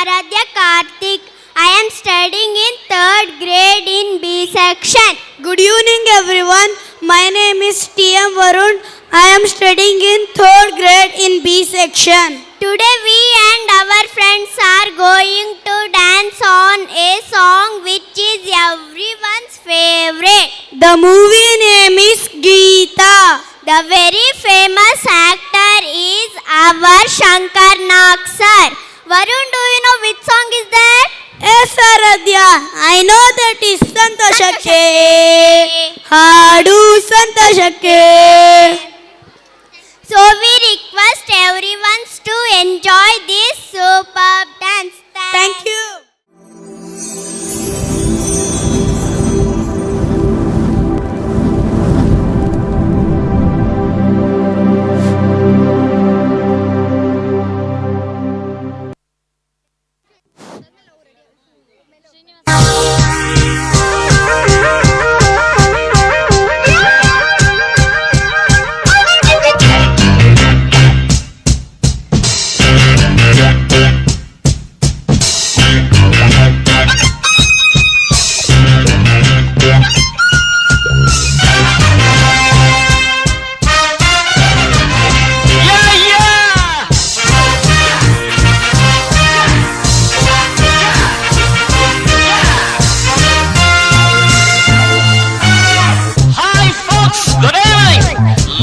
Aradhya Karthik. I am studying in 3rd grade in B section. Good evening everyone. My name is T.M. Varun. I am studying in 3rd grade in B section. Today we and our friends are going to dance on a song which is everyone's favorite. The movie name is Geeta. The very famous actor is our Shankar Nag sir. Varun, do you know which song is that? Yes, Aradhya. I know that is Santoshake. Hadu Santoshake. So we request everyone to enjoy this superb dance. Thank you.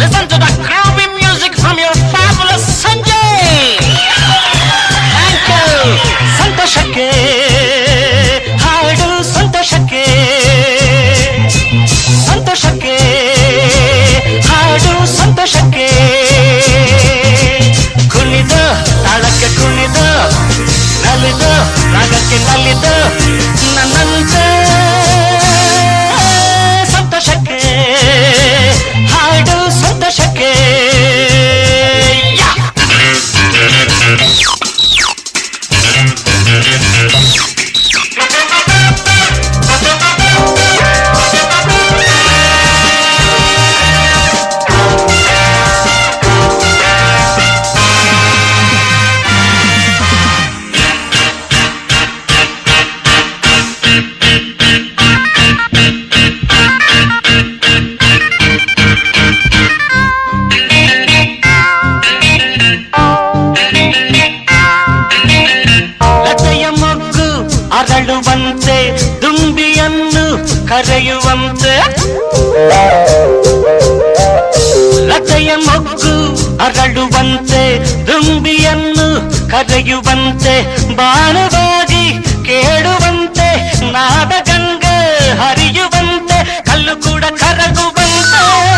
Listen to the groovy music from your fabulous Sanjay. Thank you. Santoshake, hadu Santoshake. Santoshake, hadu Santoshake. Kunidu, tadakke kunidu, nalidu, ragakke nalidu, nanante Santoshake. Santoshake, yeah. ಅರಳುವಂತೆ ದುಂಬಿಯನ್ನು ಕರೆಯುವಂತೆ ಲತೆಯ ಮೊಗ್ಗು ಅರಳುವಂತೆ ದುಂಬಿಯನ್ನು ಕರೆಯುವಂತೆ ಬಾಣವಾಗಿ ಕೇಳುವಂತೆ ನಾದಗಂಗೆ ಹರಿಯುವಂತೆ ಕಲ್ಲು ಕೂಡ ಕರಗುವಂತೆ